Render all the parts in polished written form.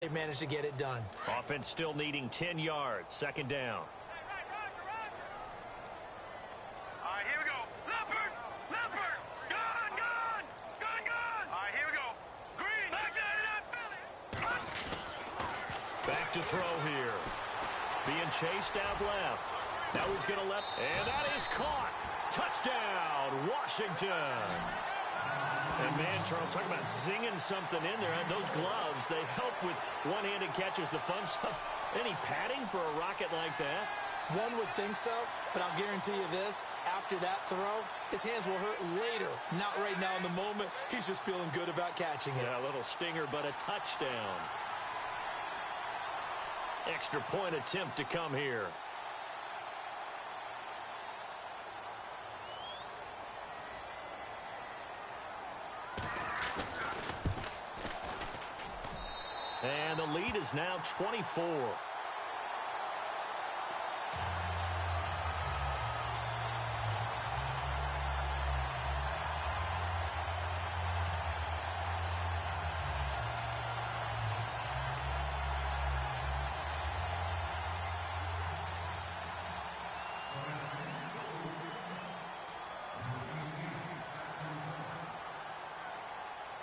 They managed to get it done. Offense still needing 10 yards. Second down. All right, here we go. Leopard! Leopard! Gun! Gun! Gun! Gun! All right, here we go. Green! Back down! Back to throw here. Being chased out left. Now he's going to left. And that is caught. Touchdown, Washington. And, man, Charles, talking about zinging something in there. Those gloves, they help with one-handed catches, the fun stuff. Any padding for a rocket like that? One would think so, but I'll guarantee you this. After that throw, his hands will hurt later. Not right now in the moment. He's just feeling good about catching it. Yeah, a little stinger, but a touchdown. Extra point attempt to come here. And the lead is now 24.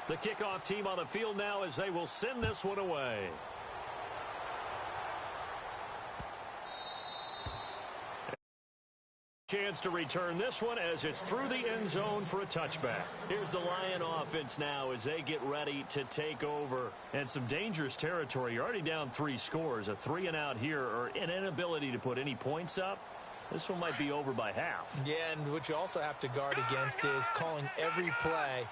The kickoff team on the field now as they will send this one away. Chance to return this one as it's through the end zone for a touchback. Here's the Lion offense now as they get ready to take over. And some dangerous territory. You're already down 3 scores. A 3-and-out here or an inability to put any points up. This one might be over by half. Yeah, and what you also have to guard against is calling every play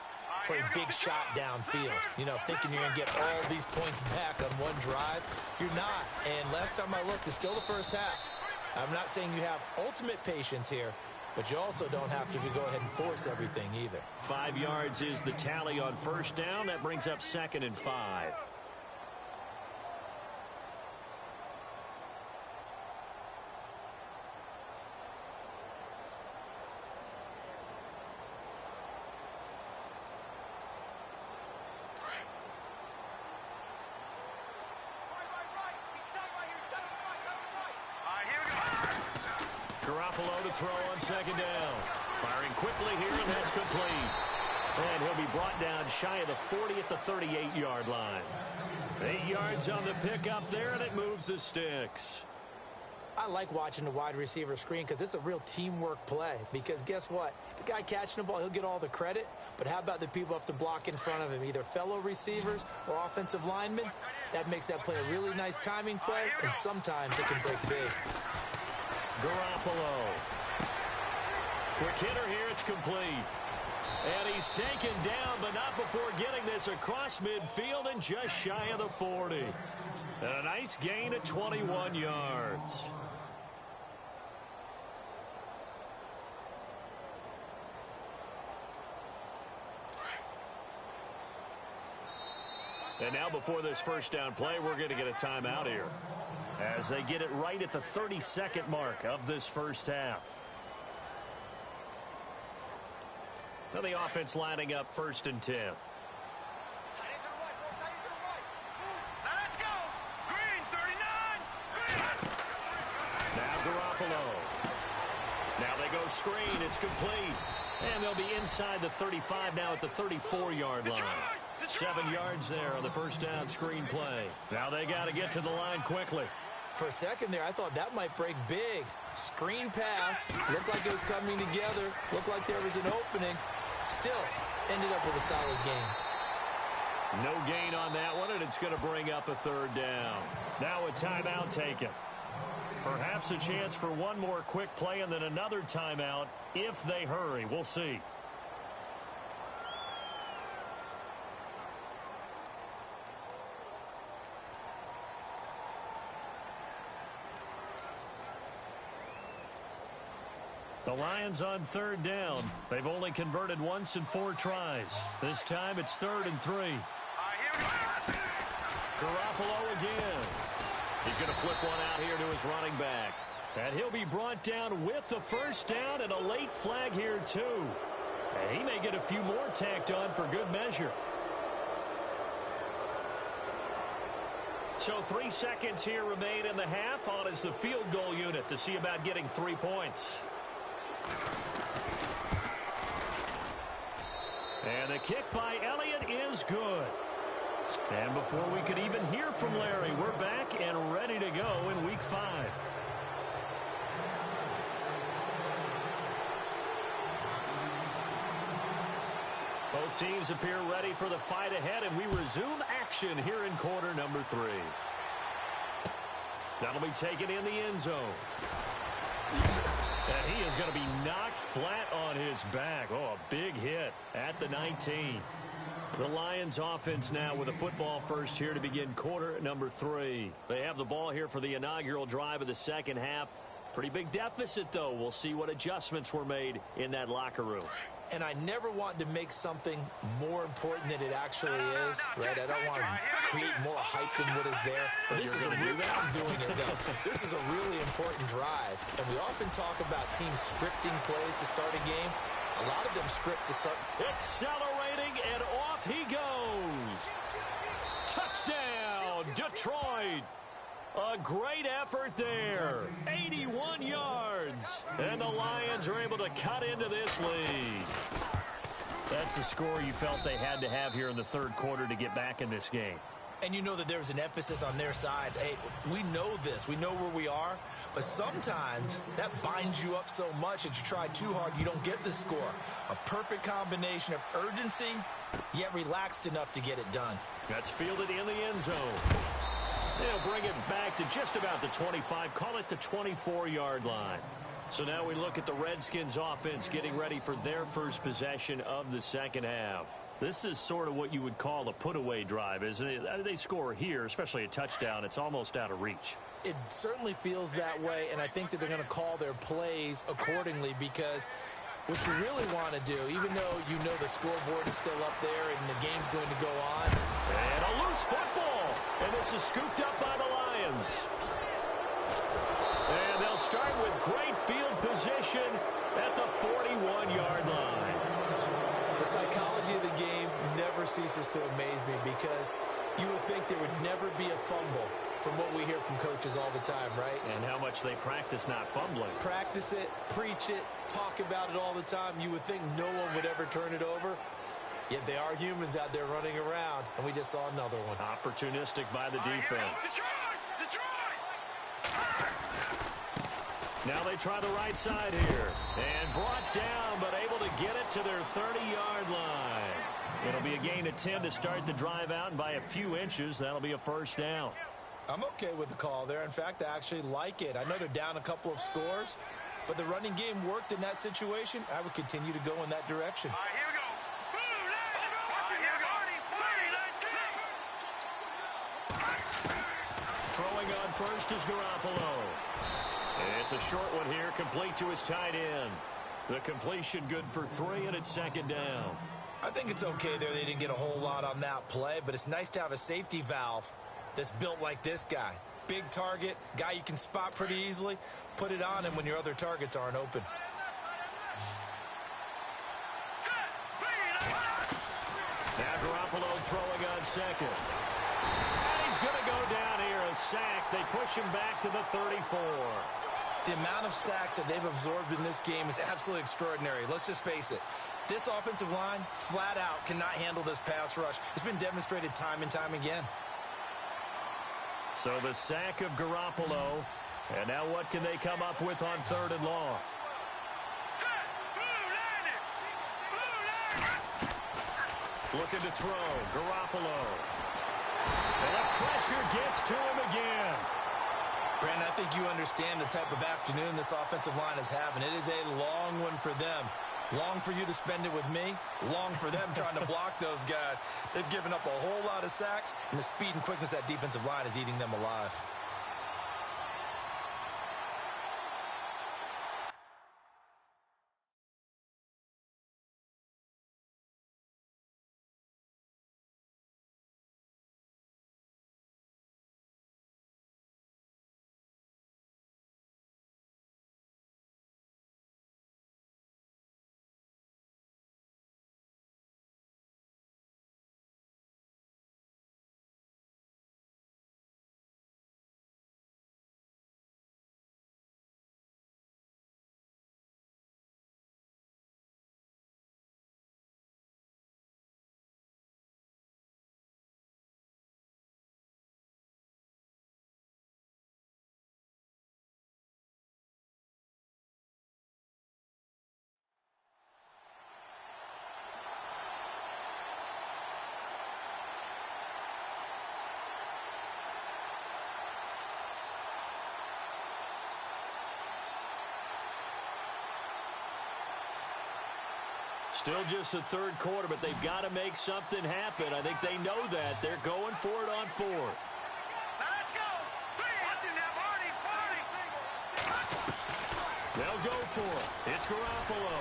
for a big shot downfield. You know, thinking you're going to get all these points back on one drive. You're not. And last time I looked, it's still the first half. I'm not saying you have ultimate patience here, but you also don't have to go ahead and force everything either. 5 yards is the tally on first down. That brings up 2nd and 5. Garoppolo to throw on 2nd down. Firing quickly here, and that's complete. And he'll be brought down shy of the 40 at the 38-yard line. 8 yards on the pickup there, and it moves the sticks. I like watching the wide receiver screen because it's a real teamwork play. Because guess what? The guy catching the ball, he'll get all the credit. But how about the people up to block in front of him, either fellow receivers or offensive linemen? That makes that play a really nice timing play, and sometimes it can break big. Garoppolo. Quick hitter here, it's complete. And he's taken down, but not before getting this across midfield and just shy of the 40. And a nice gain at 21 yards. And now before this first down play, we're going to get a timeout here, as they get it right at the 32nd mark of this first half. Now the offense lining up 1st and 10. Let's go! Green, 39! Green! Now Garoppolo. Now they go screen. It's complete. And they'll be inside the 35 now at the 34-yard line. 7 yards there on the first down screen play. Now they got to get to the line quickly. For a second there, I thought that might break big. Screen pass. Looked like it was coming together. Looked like there was an opening. Still, ended up with a solid gain. No gain on that one, and it's going to bring up a 3rd down. Now a timeout taken. Perhaps a chance for one more quick play and then another timeout if they hurry. We'll see. The Lions on 3rd down. They've only converted once in 4 tries. This time it's 3rd and 3. Garoppolo again. He's going to flip one out here to his running back. And he'll be brought down with the first down and a late flag here too. And he may get a few more tacked on for good measure. So 3 seconds here remain in the half. On is the field goal unit to see about getting 3 points. And the kick by Elliott is good. And before we could even hear from Larry, we're back and ready to go in Week 5. Both teams appear ready for the fight ahead, and we resume action here in quarter number 3. That'll be taken in the end zone. And he is going to be knocked flat on his back. Oh, a big hit at the 19. The Lions offense now with a football first here to begin quarter number 3. They have the ball here for the inaugural drive of the second half. Pretty big deficit, though. We'll see what adjustments were made in that locker room. And I never want to make something more important than it actually is, right? I don't want to create more hype than what is there. But this is a really, I'm doing it though. This is a really important drive. And we often talk about teams scripting plays to start a game. A lot of them script to start. Accelerating, and off he goes. Touchdown, Detroit. A great effort there. 81 yards. And the Lions are able to cut into this lead. That's the score you felt they had to have here in the third quarter to get back in this game. And you know that there's an emphasis on their side. Hey, we know this. We know where we are. But sometimes that binds you up so much that you try too hard, you don't get the score. A perfect combination of urgency, yet relaxed enough to get it done. That's fielded in the end zone. They'll bring it back to just about the 25, call it the 24-yard line. So now we look at the Redskins offense getting ready for their first possession of the second half. This is sort of what you would call a put-away drive, isn't it? They score here, especially a touchdown. It's almost out of reach. It certainly feels that way, and I think that they're going to call their plays accordingly because what you really want to do, even though you know the scoreboard is still up there and the game's going to go on. And a loose football. And this is scooped up by the Lions. And they'll start with great field position at the 41-yard line. The psychology of the game never ceases to amaze me because you would think there would never be a fumble from what we hear from coaches all the time, right? And how much they practice not fumbling. Practice it, preach it, talk about it all the time. You would think no one would ever turn it over. Yet they are humans out there running around, and we just saw another one. Opportunistic by the defense. Now they try the right side here. And brought down, but able to get it to their 30-yard line. It'll be a gain of 10 to start the drive out, and by a few inches, that'll be a first down. I'm okay with the call there. In fact, I actually like it. I know they're down a couple of scores, but the running game worked in that situation. I would continue to go in that direction. All right, here we go. Throwing on first is Garoppolo. And it's a short one here, complete to his tight end. The completion good for 3, and it's second down. I think it's okay there. They didn't get a whole lot on that play, but it's nice to have a safety valve that's built like this guy. Big target, guy you can spot pretty easily. Put it on him when your other targets aren't open. Now Garoppolo throwing on second. And he's going to go down here, a sack. They push him back to the 34. The amount of sacks that they've absorbed in this game is absolutely extraordinary. Let's just face it. This offensive line, flat out, cannot handle this pass rush. It's been demonstrated time and time again. So the sack of Garoppolo. And now what can they come up with on third and long? Looking to throw. Garoppolo. And the pressure gets to him again. Brandon, I think you understand the type of afternoon this offensive line is having. It is a long one for them. Long for you to spend it with me. Long for them trying to block those guys. They've given up a whole lot of sacks, and the speed and quickness of that defensive line is eating them alive. Still just the third quarter, but they've got to make something happen. I think they know that. They're going for it on fourth. Now let's go. Watch him now, Marty. They'll go for it. It's Garoppolo.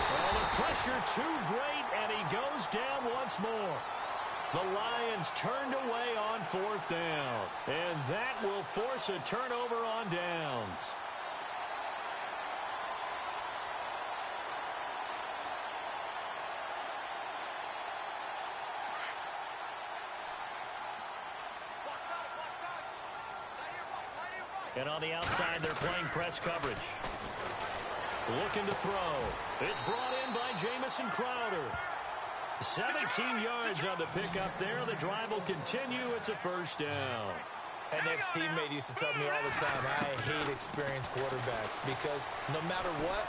Well, the pressure too great, and he goes down once more. The Lions turned away on fourth down, and that will force a turnover on downs. And on the outside, they're playing press coverage. Looking to throw. It's brought in by Jamison Crowder. 17 yards on the pickup there. The drive will continue. It's a first down. An ex-teammate used to tell me all the time, I hate experienced quarterbacks because no matter what,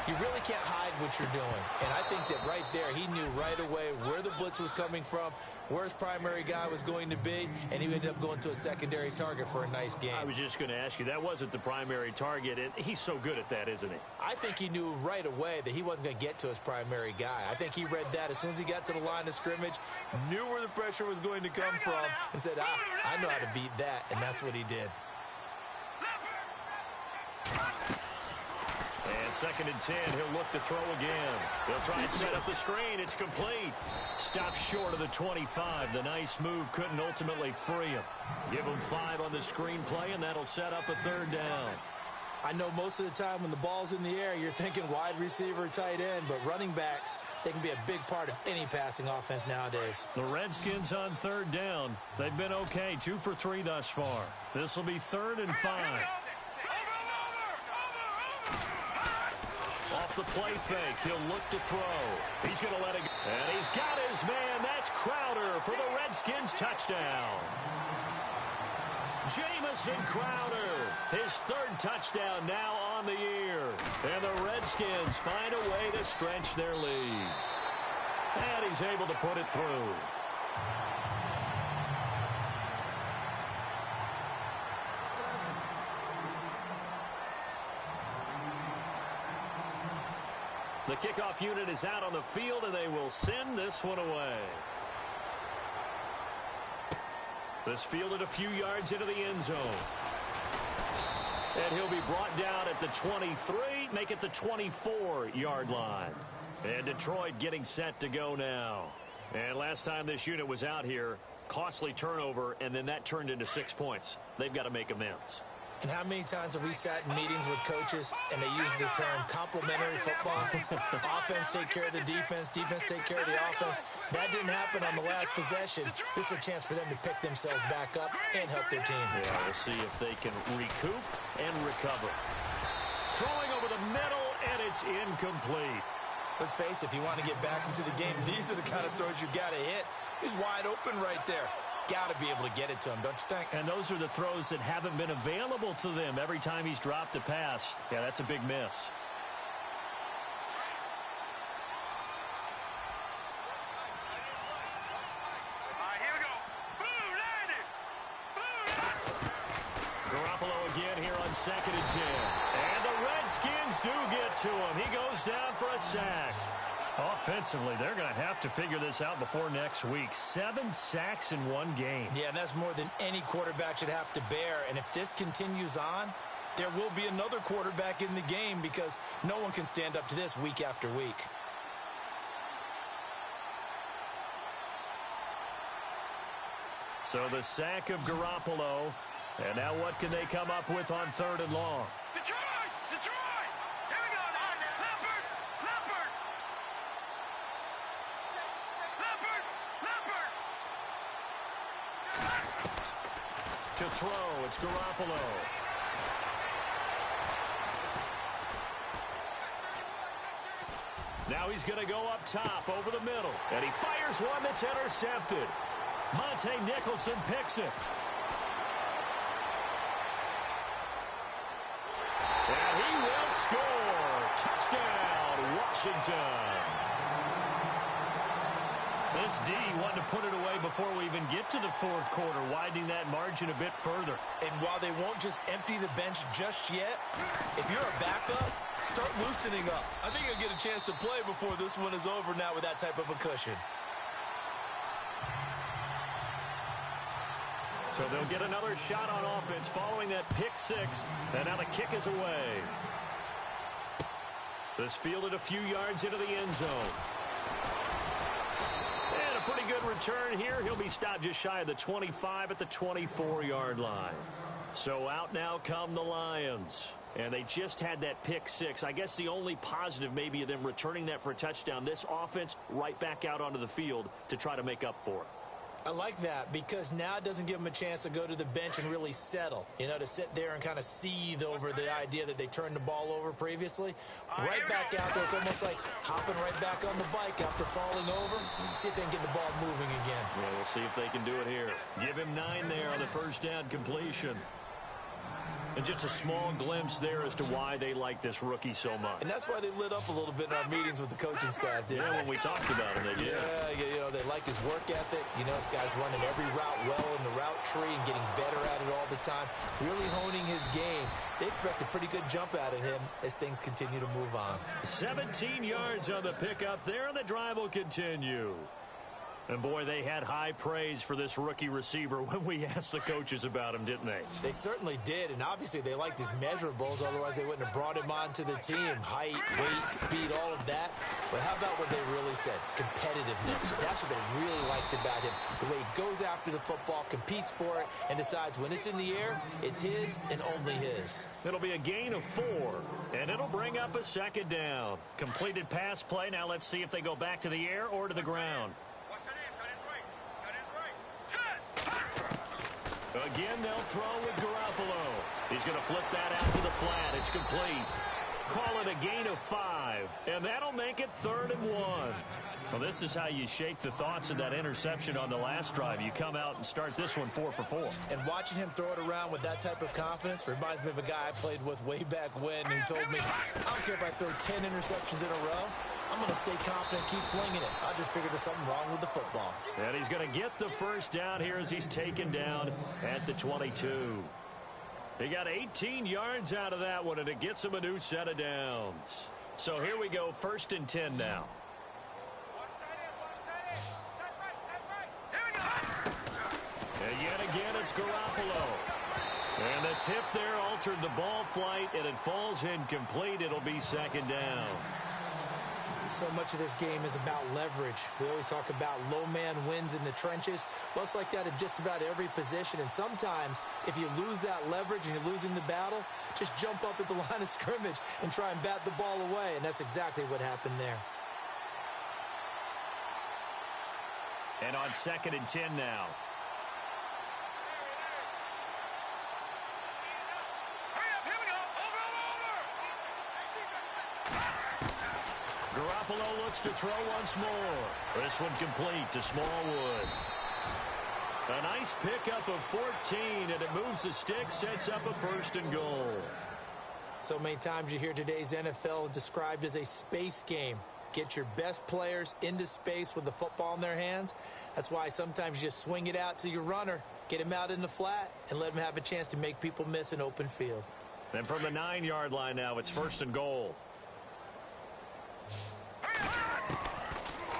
you really can't hide what you're doing. And I think that right there, he knew right away where the blitz was coming from, where his primary guy was going to be, and he ended up going to a secondary target for a nice game. I was just going to ask you, that wasn't the primary target, and he's so good at that, isn't he? I think he knew right away that he wasn't going to get to his primary guy. I think he read that as soon as he got to the line of scrimmage, knew where the pressure was going to come from, and said, I know how to beat that, and that's what he did. And 2nd and 10, he'll look to throw again. He'll try and set up the screen. It's complete. Stops short of the 25. The nice move couldn't ultimately free him. Give him 5 on the screenplay, and that'll set up a 3rd down. I know most of the time when the ball's in the air, you're thinking wide receiver, tight end, but running backs, they can be a big part of any passing offense nowadays. The Redskins on 3rd down. They've been okay, 2 for 3 thus far. This will be 3rd and 5. Off the play fake, he'll look to throw. He's going to let it go. And he's got his man. That's Crowder for the Redskins touchdown. Jamison Crowder, his 3rd touchdown now on the year. And the Redskins find a way to stretch their lead. And he's able to put it through. The kickoff unit is out on the field, and they will send this one away. This fielded a few yards into the end zone. And he'll be brought down at the 23, make it the 24-yard line. And Detroit getting set to go now. And last time this unit was out here, costly turnover, and then that turned into 6 points. They've got to make amends. And how many times have we sat in meetings with coaches and they use the term complementary football? Offense take care of the defense, defense take care of the offense. That didn't happen on the last possession. This is a chance for them to pick themselves back up and help their team. Yeah, we'll see if they can recoup and recover. Throwing over the middle, and it's incomplete. Let's face it, if you want to get back into the game, these are the kind of throws you got to hit. He's wide open right there. Got to be able to get it to him, don't you think? And those are the throws that haven't been available to them every time he's dropped a pass. Yeah, that's a big miss. Here we go. Boom, landed. Boom. Garoppolo again here on 2nd and 10. And the Redskins do get to him. He goes down for a sack. Offensively, they're going to have to figure this out before next week. 7 sacks in one game. Yeah, and that's more than any quarterback should have to bear. And if this continues on, there will be another quarterback in the game because no one can stand up to this week after week. So the sack of Garoppolo. And now what can they come up with on 3rd and long? Detroit! Detroit! Here we go now. Leopard! Leopard! Leopard! Leopard! To throw, it's Garoppolo. Now he's going to go up top over the middle. And he fires one that's intercepted. Monte Nicholson picks it. And he will score. Touchdown, Washington. This D wanted to put it away before we even get to the 4th quarter, widening that margin a bit further. And while they won't just empty the bench just yet, if you're a backup, Start loosening up. I think he'll get a chance to play before this one is over now with that type of a cushion. So they'll get another shot on offense following that pick six. And now the kick is away. This fielded a few yards into the end zone. And a pretty good return here. He'll be stopped just shy of the 25 at the 24-yard line. So out now come the Lions. And they just had that pick six. I guess the only positive maybe of them returning that for a touchdown. This offense right back out onto the field to try to make up for it. I like that because now it doesn't give them a chance to go to the bench and really settle, to sit there and kind of seethe over the idea that they turned the ball over previously. Right back out there. It's almost like hopping right back on the bike after falling over. See if they can get the ball moving again. Yeah, we'll see if they can do it here. Give him 9 there on the first down completion. And just a small glimpse there as to why they like this rookie so much. And that's why they lit up a little bit in our meetings with the coaching staff, didn't they? When we talked about him, they did. Yeah, they like his work ethic. This guy's running every route well in the route tree and getting better at it all the time, really honing his game. They expect a pretty good jump out of him as things continue to move on. 17 yards on the pickup there, and the drive will continue. And, boy, they had high praise for this rookie receiver when we asked the coaches about him, didn't they? They certainly did, and obviously they liked his measurables. Otherwise, they wouldn't have brought him onto the team. Height, weight, speed, all of that. But how about what they really said? Competitiveness. That's what they really liked about him. The way he goes after the football, competes for it, and decides when it's in the air, it's his and only his. It'll be a gain of 4, and it'll bring up a second down. Completed pass play. Now let's see if they go back to the air or to the ground. Again, they'll throw with Garoppolo. He's going to flip that out to the flat. It's complete. Call it a gain of 5, and that'll make it 3rd and 1. Well, this is how you shake the thoughts of that interception on the last drive. You come out and start this one 4 for 4. And watching him throw it around with that type of confidence reminds me of a guy I played with way back when who told me, I don't care if I throw 10 interceptions in a row. I'm going to stay confident, keep flinging it. I just figured there's something wrong with the football. And he's going to get the first down here as he's taken down at the 22. He got 18 yards out of that one, and it gets him a new set of downs. So here we go, 1st and 10 now. And yet again, it's Garoppolo. And the tip there altered the ball flight, and it falls incomplete. It'll be 2nd down. So much of this game is about leverage. We always talk about low man wins in the trenches. Well, it's like that in just about every position. And sometimes, if you lose that leverage and you're losing the battle, just jump up at the line of scrimmage and try and bat the ball away. And that's exactly what happened there. And on 2nd and 10 now. Garoppolo looks to throw once more. This one complete to Smallwood. A nice pickup of 14, and it moves the stick, sets up a 1st and goal. So many times you hear today's NFL described as a space game. Get your best players into space with the football in their hands. That's why sometimes you just swing it out to your runner, get him out in the flat, and let him have a chance to make people miss an open field. And from the 9-yard line now, it's 1st and goal.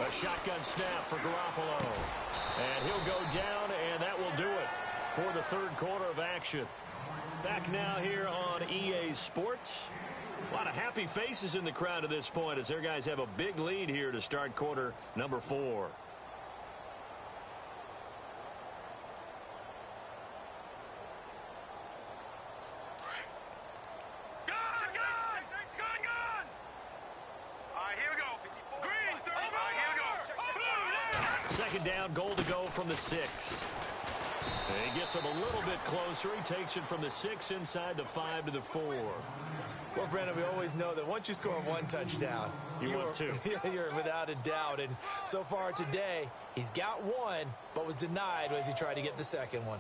A shotgun snap for Garoppolo. And he'll go down, and that will do it for the 3rd quarter of action. Back now here on EA Sports. A lot of happy faces in the crowd at this point as their guys have a big lead here to start quarter number 4. Second down, goal to go from the 6. And he gets him a little bit closer. He takes it from the 6 inside the 5 to the 4. Well, Brandon, we always know that once you score 1 touchdown, you're 2. You're without a doubt. And so far today, he's got 1, but was denied as he tried to get the 2nd one.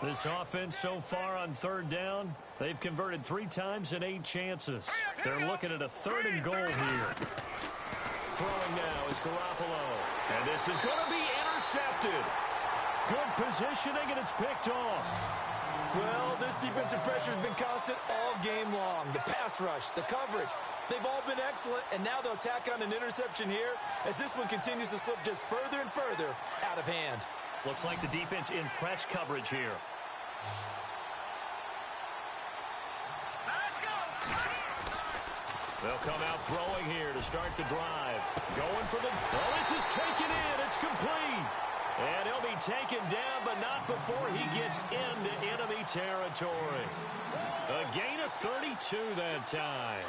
This offense so far on 3rd down, they've converted 3 times in 8 chances. They're looking at a 3rd and goal here. Throwing now is Garoppolo. And this is going to be intercepted. Good positioning, and it's picked off. Well, this defensive pressure has been constant all game long. The pass rush, the coverage, they've all been excellent, and now they'll tack on an interception here as this one continues to slip just further and further out of hand. Looks like the defense in press coverage here. Let's go. They'll come out throwing here to start the drive. Going for the... Oh, this is taken in. It's complete. And he'll be taken down, but not before he gets into enemy territory. A gain of 32 that time.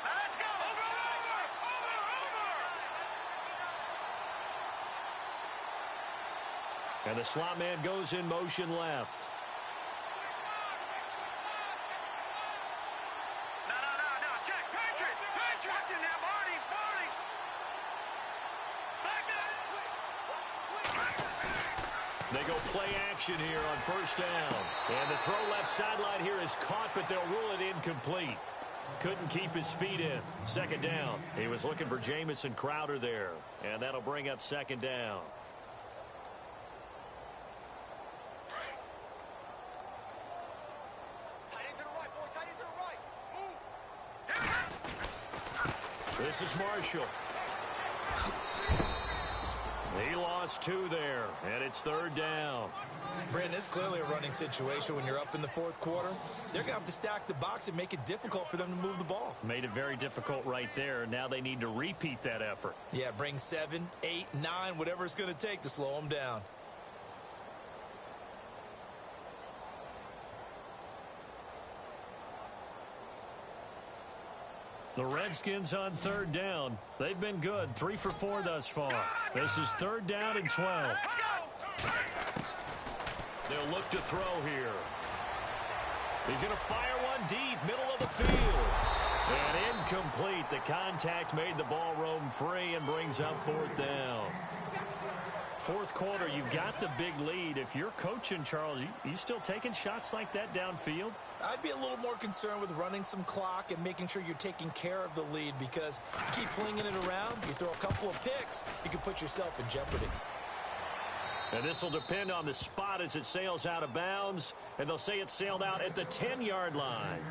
Let's go. Over. And the slot man goes in motion left. They go play action here on first down. And the throw left sideline here is caught, but they'll rule it incomplete. Couldn't keep his feet in. Second down. He was looking for Jamison Crowder there. And that'll bring up second down. This is Marshall. He lost 2 there, and it's third down. Brandon, it's clearly a running situation when you're up in the fourth quarter. They're going to have to stack the box and make it difficult for them to move the ball. Made it very difficult right there. Now they need to repeat that effort. Yeah, bring 7, 8, 9, whatever it's going to take to slow them down. The Redskins on third down. They've been good. 3 for 4 thus far. This is third down and 12. They'll look to throw here. He's going to fire one deep, middle of the field. And incomplete. The contact made the ball roam free and brings up fourth down. Fourth quarter, you've got the big lead. If you're coaching, Charles, you still taking shots like that downfield? I'd be a little more concerned with running some clock and making sure you're taking care of the lead, because you keep flinging it around, you throw a couple of picks, you can put yourself in jeopardy. And this will depend on the spot as it sails out of bounds, and they'll say it sailed out at the 10-yard line.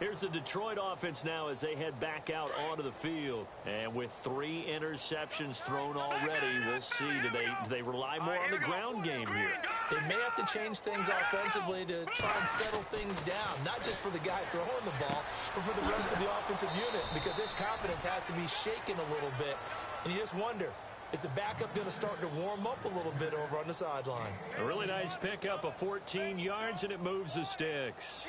Here's the Detroit offense now as they head back out onto the field. And with 3 interceptions thrown already, we'll see, do they rely more on the ground game here? They may have to change things offensively to try and settle things down, not just for the guy throwing the ball, but for the rest of the offensive unit, because their confidence has to be shaken a little bit. And you just wonder, is the backup going to start to warm up a little bit over on the sideline? A really nice pickup of 14 yards, and it moves the sticks.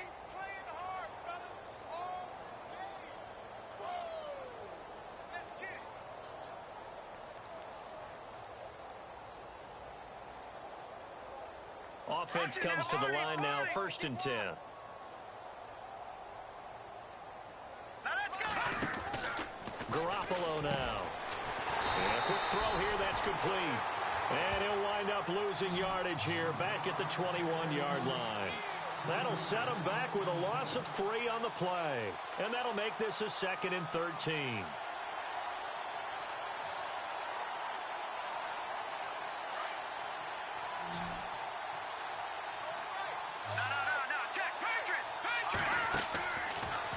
Offense comes to the line now, 1st and 10. Garoppolo now. And a quick throw here, that's complete. And he'll wind up losing yardage here back at the 21-yard line. That'll set him back with a loss of 3 on the play. And that'll make this a 2nd and 13.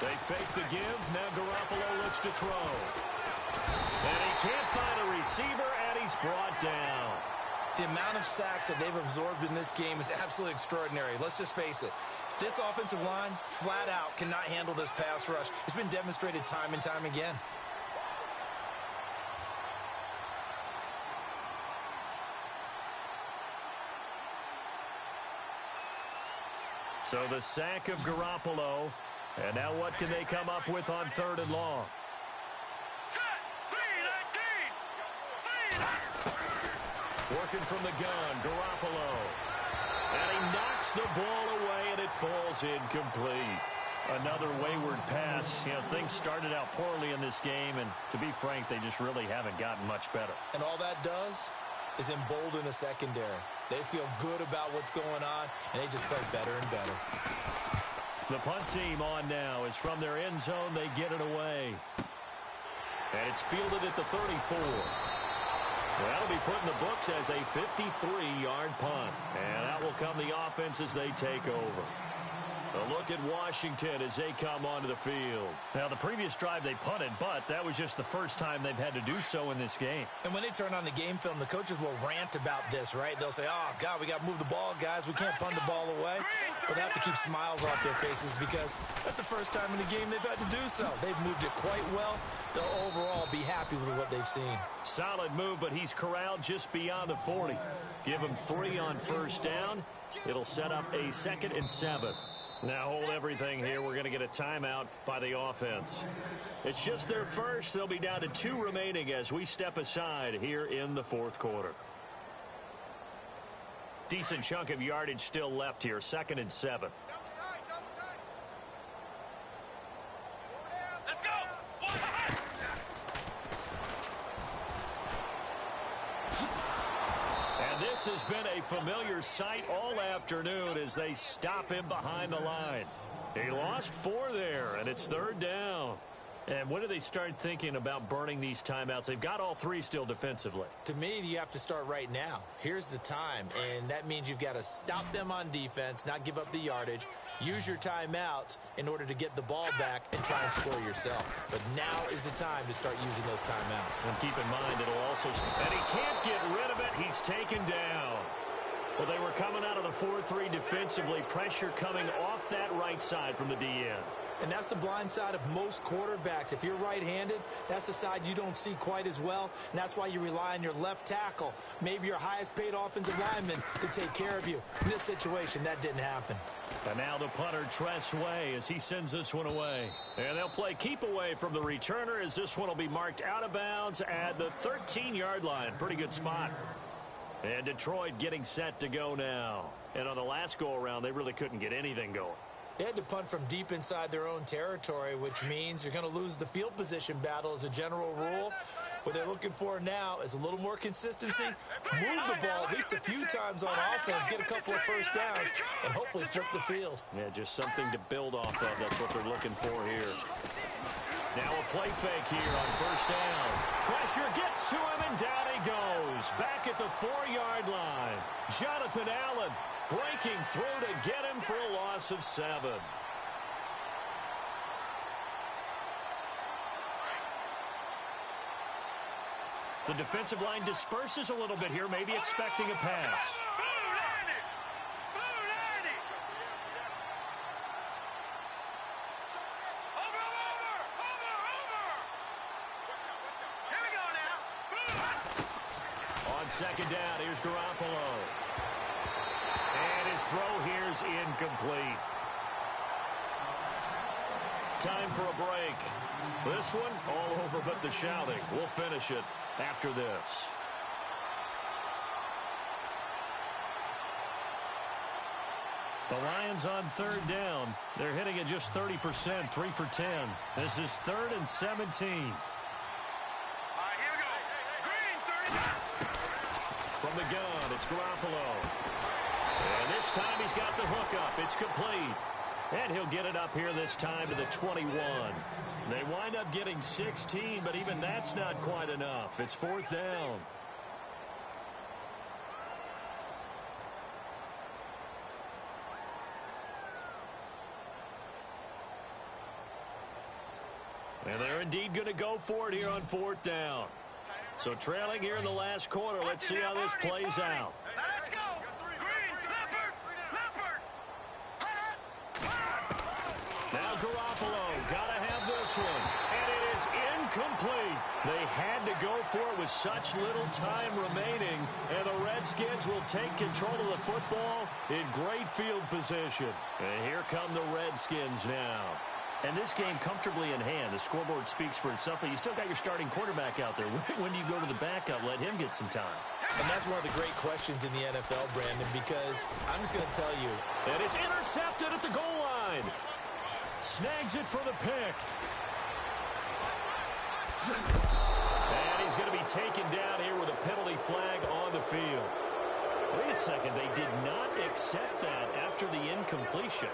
They fake the give. Now Garoppolo looks to throw. And he can't find a receiver, and he's brought down. The amount of sacks that they've absorbed in this game is absolutely extraordinary. Let's just face it. This offensive line, flat out, cannot handle this pass rush. It's been demonstrated time and time again. So the sack of Garoppolo. And now what can they come up with on 3rd and long? Working from the gun, Garoppolo. And he knocks the ball away, and it falls incomplete. Another wayward pass. You know, things started out poorly in this game, and to be frank, they just really haven't gotten much better. And all that does is embolden a secondary. They feel good about what's going on, and they just play better and better. The punt team on now is from their end zone. They get it away. And it's fielded at the 34. That'll be put in the books as a 53-yard punt. And that will come the offense as they take over. A look at Washington as they come onto the field. Now, the previous drive they punted, but that was just the first time they've had to do so in this game. And when they turn on the game film, the coaches will rant about this, right? They'll say, oh, God, we got to move the ball, guys. We can't punt the ball away. But they have to keep smiles off their faces because that's the first time in the game they've had to do so. They've moved it quite well. They'll overall be happy with what they've seen. Solid move, but he's corralled just beyond the 40. Give him 3 on first down. It'll set up a 2nd and 7. Now hold everything here. We're going to get a timeout by the offense. It's just their first. They'll be down to 2 remaining as we step aside here in the 4th quarter. Decent chunk of yardage still left here. 2nd and 7. Let's go. And this has been a familiar sight all afternoon as they stop him behind the line. He lost 4 there, and it's 3rd down. And when do they start thinking about burning these timeouts? They've got all 3 still defensively. To me, you have to start right now. Here's the time, and that means you've got to stop them on defense, not give up the yardage, use your timeouts in order to get the ball back and try and score yourself. But now is the time to start using those timeouts. And keep in mind, it'll also... And he can't get rid of it. He's taken down. Well, they were coming out of the 4-3 defensively. Pressure coming off that right side from the DN. And that's the blind side of most quarterbacks. If you're right-handed, that's the side you don't see quite as well. And that's why you rely on your left tackle, maybe your highest-paid offensive lineman, to take care of you. In this situation, that didn't happen. And now the punter, Tress Way, as he sends this one away. And they'll play keep away from the returner as this one will be marked out of bounds at the 13-yard line. Pretty good spot. And Detroit getting set to go now. And on the last go-around, they really couldn't get anything going. They had to punt from deep inside their own territory, which means you're going to lose the field position battle as a general rule. What they're looking for now is a little more consistency, move the ball at least a few times on offense, get a couple of first downs, and hopefully flip the field. Yeah, just something to build off of. That's what they're looking for here. Now a play fake here on first down. Pressure gets to him, and down he goes. Back at the 4-yard line. Jonathan Allen breaking through to get him for a loss of 7. The defensive line disperses a little bit here, maybe expecting a pass. On second down, here's Garoppolo. And his throw here's incomplete. Time for a break. This one all over but the shouting. We'll finish it after this. The Lions on 3rd down. They're hitting at just 30%, 3 for 10. This is 3rd and 17. From the gun, it's Garoppolo. And this time he's got the hook up. It's complete. And he'll get it up here this time to the 21. They wind up getting 16, but even that's not quite enough. It's 4th down. And they're indeed going to go for it here on 4th down. So trailing here in the last quarter. Let's see how this plays out. Let's go. Green, leopard. Now Garoppolo, gotta have this one. And it is incomplete. They had to go for it with such little time remaining. And the Redskins will take control of the football in great field position. And here come the Redskins now. And this game comfortably in hand. The scoreboard speaks for itself, but you still got your starting quarterback out there. When do you go to the backup? Let him get some time. And that's one of the great questions in the NFL, Brandon, because I'm just going to tell you. And it's intercepted at the goal line. Snags it for the pick. And he's going to be taken down here with a penalty flag on the field. Wait a second. They did not accept that after the incompletion.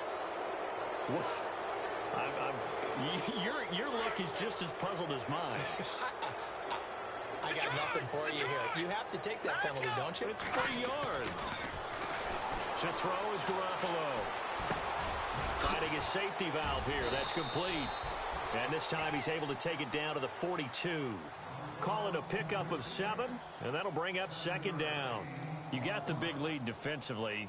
Your look is just as puzzled as mine. I got nothing for you here. You have to take that penalty, don't you? It's 3 yards. To throw is Garoppolo. Finding his safety valve here. That's complete. And this time he's able to take it down to the 42. Call it a pickup of 7, and that'll bring up 2nd down. You got the big lead defensively.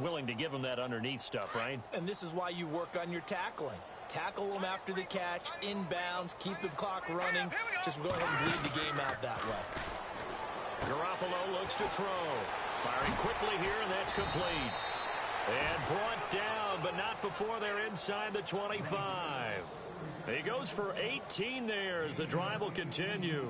Willing to give him that underneath stuff, right? And this is why you work on your tackling. Tackle them after the catch, inbounds, keep the clock running. Just go ahead and bleed the game out that way. Garoppolo looks to throw. Firing quickly here, and that's complete. And brought down, but not before they're inside the 25. He goes for 18 there as the drive will continue.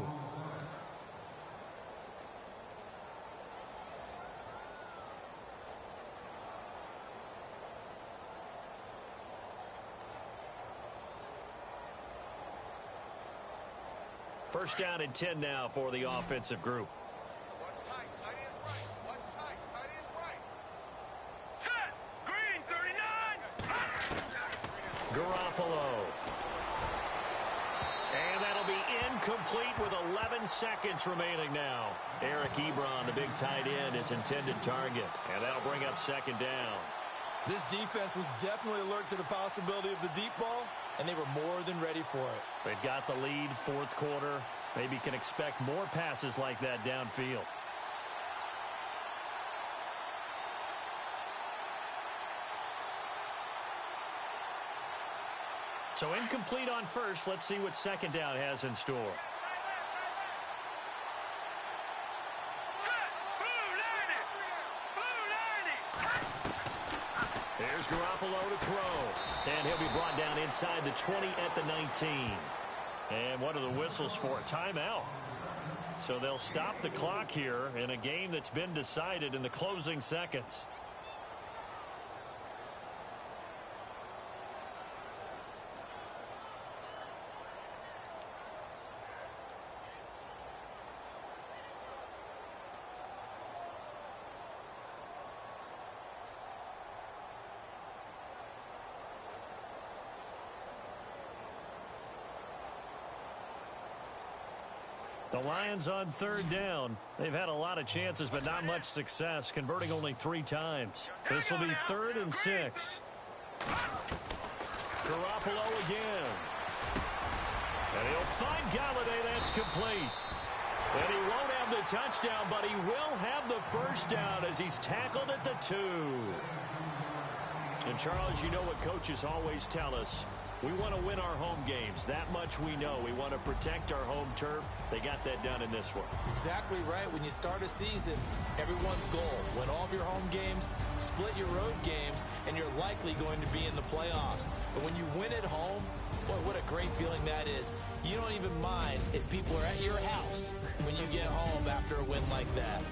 First down and 10 now for the offensive group. Watch tight. Tight is right. Watch tight. Tight is right. Set. Green 39. Garoppolo. And that'll be incomplete with 11 seconds remaining now. Eric Ebron, the big tight end, is intended target. And that'll bring up 2nd down. This defense was definitely alert to the possibility of the deep ball, and they were more than ready for it. They've got the lead, 4th quarter. Maybe can expect more passes like that downfield. So incomplete on first. Let's see what 2nd down has in store. There's Garoppolo to throw. And he'll be brought down inside the 20 at the 19. And what are the whistles for? Timeout. So they'll stop the clock here in a game that's been decided in the closing seconds. The Lions on 3rd down. They've had a lot of chances, but not much success, converting only 3 times. This will be 3rd and 6. Garoppolo again. And he'll find Galladay. That's complete. And he won't have the touchdown, but he will have the first down as he's tackled at the 2. And, Charles, you know what coaches always tell us. We want to win our home games. That much we know. We want to protect our home turf. They got that done in this one. Exactly right. When you start a season, everyone's goal, win all of your home games, split your road games, and you're likely going to be in the playoffs. But when you win at home, boy, what a great feeling that is. You don't even mind if people are at your house when you get home after a win like that.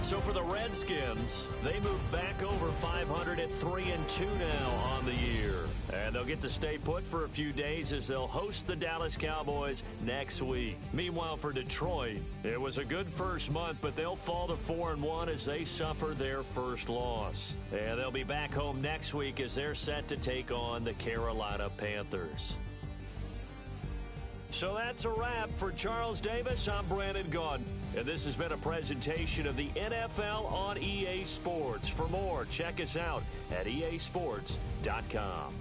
So for the Redskins, they move back over 500 at 3-2 now on the year. And they'll get to stay put for a few days as they'll host the Dallas Cowboys next week. Meanwhile, for Detroit, it was a good first month, but they'll fall to 4-1 as they suffer their first loss. And they'll be back home next week as they're set to take on the Carolina Panthers. So that's a wrap. For Charles Davis, I'm Brandon Gaudin. And this has been a presentation of the NFL on EA Sports. For more, check us out at easports.com.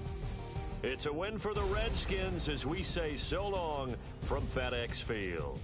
It's a win for the Redskins as we say so long from FedEx Field.